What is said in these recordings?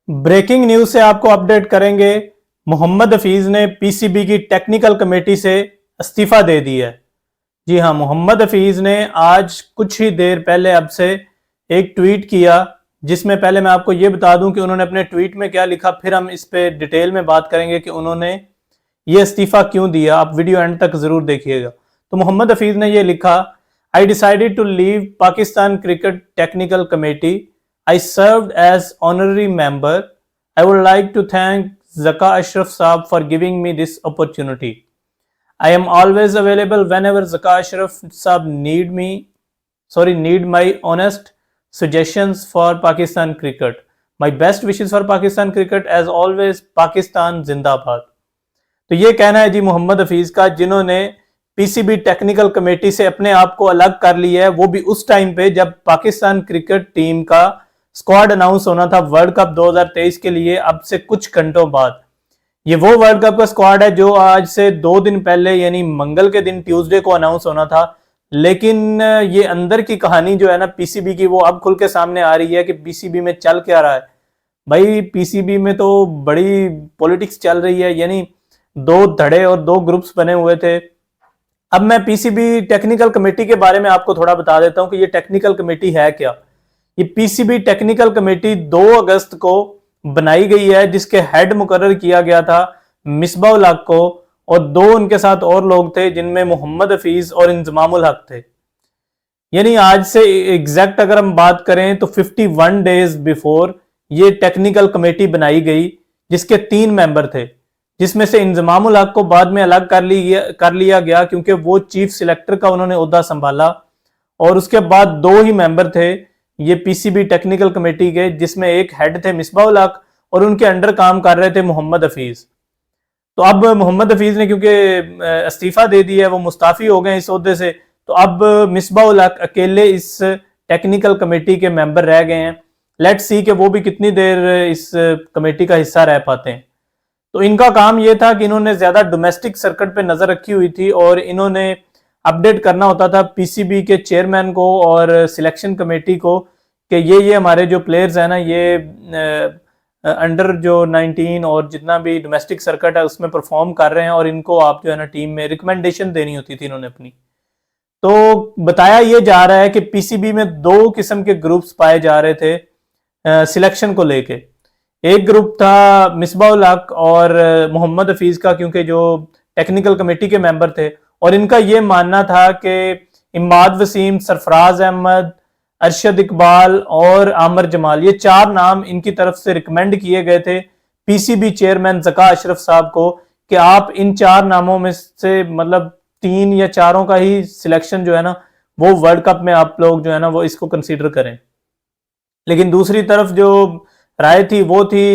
Breaking news से आपको update करेंगे। मोहम्मद हफीज ने पीसीबी की टेक्निकल कमेटी से इस्तीफा दे दिया है। जी हां, मोहम्मद हफीज ने आज कुछ ही देर पहले अब से एक ट्वीट किया, जिसमें पहले मैं आपको ये बता दूं कि उन्होंने अपने ट्वीट में क्या लिखा, फिर हम इस पे डिटेल में बात करेंगे कि उन्होंने ये इस्तीफा क्यों दिया। आप वीडियो एंड तक जरूर देखिएगा। तो मोहम्मद हफीज ने ये लिखा, I decided to leave Pakistan cricket technical committee. I served as honorary member. I would like to thank Zaka Ashraf Saab for giving me this opportunity. I am always available whenever Zaka Ashraf Saab need my honest suggestions for Pakistan cricket. My best wishes for Pakistan cricket as always. Pakistan जिंदाबाद। तो ये कहना है जी मोहम्मद हफीज का, जिन्होंने PCB technical committee से अपने आप को अलग कर लिया है, वो भी उस टाइम पे जब पाकिस्तान क्रिकेट टीम का स्क्वाड अनाउंस होना था वर्ल्ड कप 2023 के लिए, अब से कुछ घंटों बाद। ये वो वर्ल्ड कप का स्क्वाड है जो आज से 2 दिन पहले यानी मंगल के दिन, ट्यूसडे को अनाउंस होना था। लेकिन ये अंदर की कहानी जो है ना पीसीबी की, वो अब खुल के सामने आ रही है कि पीसीबी में चल क्या रहा है। भाई पीसीबी में तो बड़ी पॉलिटिक्स चल रही है, यानी 2 धड़े और 2 ग्रुप्स बने हुए थे। अब मैं पीसीबी टेक्निकल कमेटी के बारे में आपको थोड़ा बता देता हूं कि ये टेक्निकल कमेटी है क्या। ये पीसीबी टेक्निकल कमेटी 2 अगस्त को बनाई गई है, जिसके हेड मुकर्रर किया गया था मिसबाह उल हक को, और 2 उनके साथ और लोग थे जिनमें मोहम्मद हफीज और इंजमाम उल हक थे। यानी आज से एग्जैक्ट अगर हम बात करें तो 51 डेज बिफोर ये टेक्निकल कमेटी बनाई गई, जिसके 3 मेंबर थे, जिसमें से इंजमाम उल हक को बाद में अलग कर लिया गया क्योंकि वो चीफ सिलेक्टर का उन्होंने ओहदा संभाला। और उसके बाद 2 ही मेंबर थे ये पीसीबी टेक्निकल कमेटी के, जिसमें एक हेड थे मिसबाह उल हक और उनके अंडर काम कर रहे थे मोहम्मद हफीज। तो अब मोहम्मद हफीज ने क्योंकि इस्तीफा दे दिया है, वो मुस्ताफी हो गए इस ओहदे से, तो अब मिसबाह उल हक अकेले इस टेक्निकल कमेटी के मेंबर रह गए हैं। लेट्स सी कि वो भी कितनी देर इस कमेटी का हिस्सा रह पाते हैं। तो इनका काम ये था कि इन्होंने ज्यादा डोमेस्टिक सर्किट पे नजर रखी हुई थी और इन्होंने अपडेट करना होता था पीसीबी के चेयरमैन को और सिलेक्शन कमेटी को कि ये हमारे जो प्लेयर्स हैं ना, ये अंडर जो 19 और जितना भी डोमेस्टिक सर्किट है उसमें परफॉर्म कर रहे हैं, और इनको आप जो है ना टीम में रिकमेंडेशन देनी होती थी इन्होंने अपनी। तो बताया ये जा रहा है कि पीसीबी में 2 किस्म के ग्रुप्स पाए जा रहे थे सिलेक्शन को लेके। एक ग्रुप था मिसबाह उल हक और मोहम्मद हफीज का, क्योंकि जो टेक्निकल कमेटी के मेंबर थे, और इनका ये मानना था कि इमाद वसीम, सरफराज अहमद, अरशद इकबाल और आमिर जमाल, ये 4 नाम इनकी तरफ से रिकमेंड किए गए थे पीसीबी चेयरमैन ज़का अशरफ साहब को कि आप इन 4 नामों में से मतलब 3 या 4 का ही सिलेक्शन जो है ना वो वर्ल्ड कप में आप लोग जो है ना वो इसको कंसीडर करें। लेकिन दूसरी तरफ जो राय थी वो थी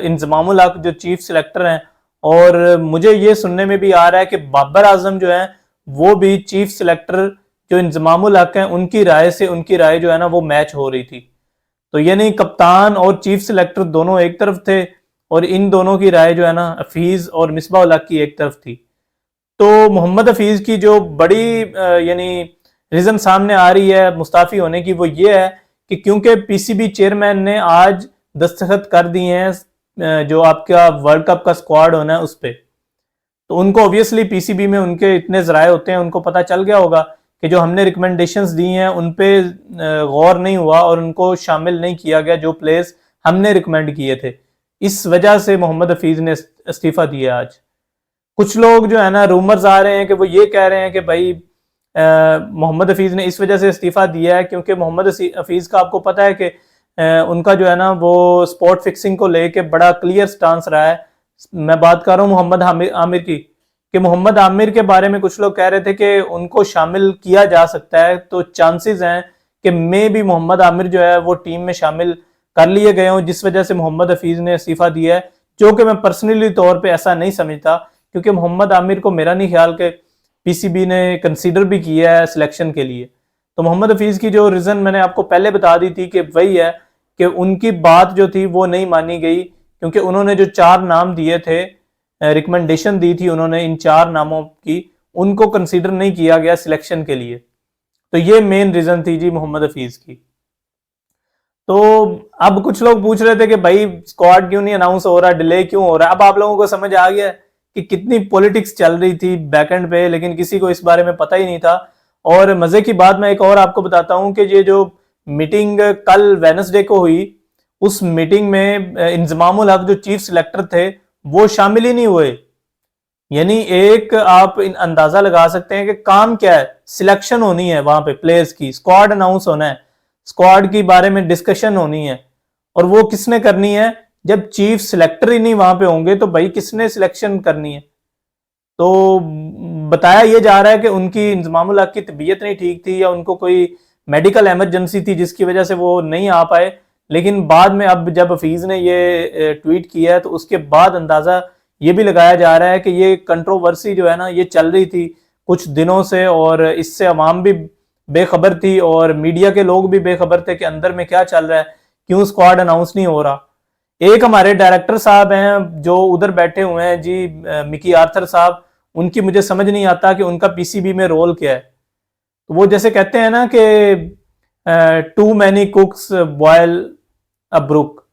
इंजमाम उल हक जो चीफ सिलेक्टर हैं, और मुझे ये सुनने में भी आ रहा है कि बाबर आजम जो है वो भी चीफ सिलेक्टर जो इंजमाम उल हक हैं उनकी राय से उनकी राय जो है ना वो मैच हो रही थी। तो यानी कप्तान और चीफ सिलेक्टर दोनों एक तरफ थे और इन दोनों की राय जो है ना हफीज और मिसबाह उल हक की एक तरफ थी। तो मोहम्मद हफीज की जो बड़ी यानी रीजन सामने आ रही है मुस्ताफी होने की, वो ये है कि क्योंकि पीसीबी चेयरमैन ने आज दस्तखत कर दिए हैं जो आपका वर्ल्ड कप का स्क्वाड होना है उस पर। तो उनको ऑब्वियसली पीसीबी में उनके इतने जराए होते हैं, उनको पता चल गया होगा कि जो हमने रिकमेंडेशंस दी हैं उन पे गौर नहीं हुआ और उनको शामिल नहीं किया गया जो प्लेयर्स हमने रिकमेंड किए थे। इस वजह से मोहम्मद हफीज ने इस्तीफा दिया आज। कुछ लोग जो है ना रूमर्स आ रहे हैं कि वो ये कह रहे हैं कि भाई मोहम्मद हफीज ने इस वजह से इस्तीफा दिया है क्योंकि मोहम्मद हफीज का आपको पता है कि उनका जो है ना वो स्पॉट फिक्सिंग को लेके बड़ा क्लियर स्टांस रहा है। मैं बात कर रहा हूँ मोहम्मद आमिर की, कि मोहम्मद आमिर के बारे में कुछ लोग कह रहे थे कि उनको शामिल किया जा सकता है, तो चांसेस हैं कि मे भी मोहम्मद आमिर जो है वो टीम में शामिल कर लिए गए हों, जिस वजह से मोहम्मद हफीज ने इस्तीफा दिया है। जो कि मैं पर्सनली तौर पे ऐसा नहीं समझता, क्योंकि मोहम्मद आमिर को मेरा नहीं ख्याल कि पीसीबी ने कंसीडर भी किया है सिलेक्शन के लिए। तो मोहम्मद हफीज की जो रीजन मैंने आपको पहले बता दी थी कि वही है कि उनकी बात जो थी वो नहीं मानी गई, क्योंकि उन्होंने जो 4 नाम दिए थे, रिकमेंडेशन दी थी उन्होंने इन 4 नामों की, उनको कंसीडर नहीं किया गया सिलेक्शन के लिए। तो ये मेन रीजन थी जी मोहम्मद हफीज की। तो अब कुछ लोग पूछ रहे थे कि भाई स्क्वाड क्यों नहीं अनाउंस हो रहा, डिले क्यों हो रहा है। अब आप लोगों को समझ आ गया कि कितनी पॉलिटिक्स चल रही थी बैकएंड पे, लेकिन किसी को इस बारे में पता ही नहीं था। और मजे की बात मैं एक और आपको बताता हूं कि ये जो मीटिंग कल वेडनेसडे को हुई, उस मीटिंग में इंजमामुल हक जो चीफ सिलेक्टर थे वो शामिल ही नहीं हुए। यानी एक आप अंदाजा लगा सकते हैं कि काम क्या है, सिलेक्शन होनी है वहां पे प्लेयर्स की, स्क्वाड अनाउंस होना है, स्क्वाड के बारे में डिस्कशन होनी है, और वो किसने करनी है? जब चीफ सिलेक्टर ही नहीं वहां पे होंगे तो भाई किसने सिलेक्शन करनी है? तो बताया ये जा रहा है कि उनकी इंजमामुल हक की तबीयत नहीं ठीक थी या उनको कोई मेडिकल इमरजेंसी थी जिसकी वजह से वो नहीं आ पाए। लेकिन बाद में अब जब हफीज ने ये ट्वीट किया है तो उसके बाद अंदाजा ये भी लगाया जा रहा है कि ये कंट्रोवर्सी जो है ना ये चल रही थी कुछ दिनों से, और इससे अवाम भी बेखबर थी और मीडिया के लोग भी बेखबर थे कि अंदर में क्या चल रहा है, क्यों स्क्वाड अनाउंस नहीं हो रहा। एक हमारे डायरेक्टर साहब हैं जो उधर बैठे हुए हैं जी, मिकी आर्थर साहब, उनकी मुझे समझ नहीं आता कि उनका पीसीबी में रोल क्या है। तो वो जैसे कहते हैं ना कि too many cooks boil a brook,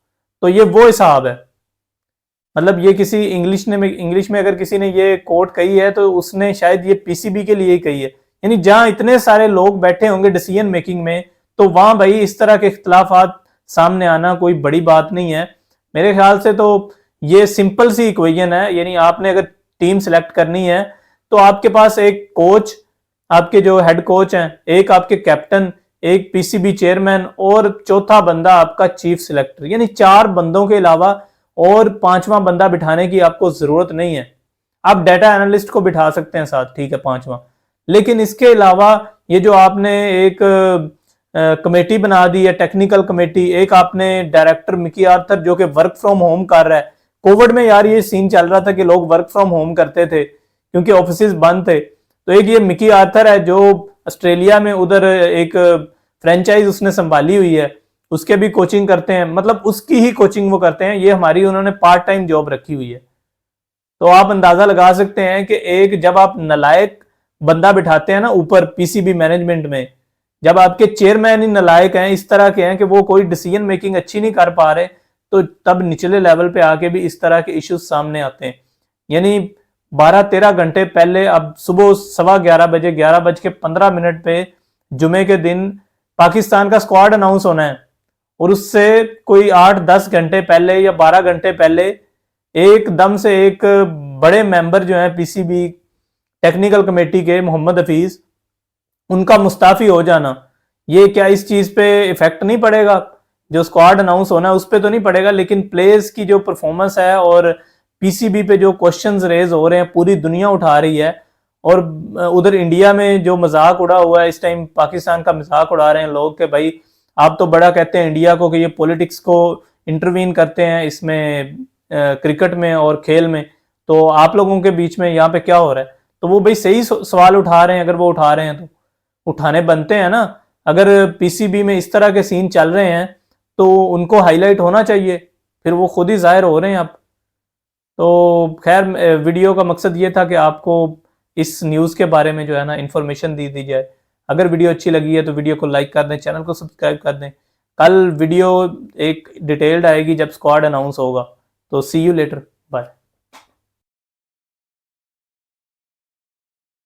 तो ये वो हिसाब है। मतलब ये किसी इंग्लिश में अगर किसी ने ये कोट कही है तो उसने शायद ये पीसीबी के लिए ही कही है। यानी जहां इतने सारे लोग बैठे होंगे डिसीजन मेकिंग में, तो वहां भाई इस तरह के इख्तलाफात सामने आना कोई बड़ी बात नहीं है। मेरे ख्याल से तो ये सिंपल सी इक्वेशन है। यानी आपने अगर टीम सिलेक्ट करनी है तो आपके पास एक कोच, आपके जो हेड कोच हैं, एक आपके कैप्टन, एक पीसीबी चेयरमैन और चौथा बंदा आपका चीफ सिलेक्टर, यानी 4 बंदों के अलावा और 5वां बंदा बिठाने की आपको जरूरत नहीं है। आप डाटा एनालिस्ट को बिठा सकते हैं साथ, ठीक है, 5वां, लेकिन इसके अलावा ये जो आपने एक कमेटी बना दी है, टेक्निकल कमेटी, एक आपने डायरेक्टर मिकी आर्थर जो कि वर्क फ्रॉम होम कर रहा है। कोविड में यार ये सीन चल रहा था कि लोग वर्क फ्रॉम होम करते थे क्योंकि ऑफिस बंद थे। तो एक ये मिकी आर्थर है जो ऑस्ट्रेलिया में उधर एक फ्रेंचाइज उसने संभाली हुई है, उसके भी कोचिंग करते हैं, मतलब उसकी ही कोचिंग वो करते हैं। ये हमारी उन्होंने पार्ट टाइम जॉब रखी हुई है। तो आप अंदाजा लगा सकते हैं कि एक जब आप नलायक बंदा बिठाते हैं ना ऊपर पीसीबी मैनेजमेंट में, जब आपके चेयरमैन ही नलायक हैं, इस तरह के हैं कि वो कोई डिसीजन मेकिंग अच्छी नहीं कर पा रहे, तो तब निचले लेवल पे आके भी इस तरह के इश्यूज सामने आते हैं। यानी 12-13 घंटे पहले, अब सुबह 11:15 बजे, 11:15 पे जुमे के दिन पाकिस्तान का स्क्वाड अनाउंस होना है, और उससे कोई 8-10 घंटे पहले या 12 घंटे पहले एकदम से एक बड़े मेंबर जो है पीसीबी टेक्निकल कमेटी के, मोहम्मद हफीज, उनका मुस्ताफी हो जाना, ये क्या इस चीज पे इफेक्ट नहीं पड़ेगा? जो स्क्वाड अनाउंस होना है उस पर तो नहीं पड़ेगा, लेकिन प्लेयर्स की जो परफॉर्मेंस है और पीसीबी पे जो क्वेश्चंस रेज हो रहे हैं पूरी दुनिया उठा रही है। और उधर इंडिया में जो मजाक उड़ा हुआ है इस टाइम, पाकिस्तान का मजाक उड़ा रहे हैं लोग कि भाई आप तो बड़ा कहते हैं इंडिया को कि ये पॉलिटिक्स को इंटरवीन करते हैं इसमें, क्रिकेट में और खेल में, तो आप लोगों के बीच में यहाँ पे क्या हो रहा है? तो वो भाई सही सवाल उठा रहे हैं, अगर वो उठा रहे हैं तो उठाने बनते हैं ना। अगर पीसीबी में इस तरह के सीन चल रहे हैं तो उनको हाईलाइट होना चाहिए, फिर वो खुद ही जाहिर हो रहे हैं अब। तो खैर, वीडियो का मकसद ये था कि आपको इस न्यूज़ के बारे में जो है ना इन्फॉर्मेशन दी जाए। अगर वीडियो अच्छी लगी है तो वीडियो को लाइक कर दें, चैनल को सब्सक्राइब कर दें। कल वीडियो एक डिटेल्ड आएगी जब स्क्वाड अनाउंस होगा। तो सी यू लेटर।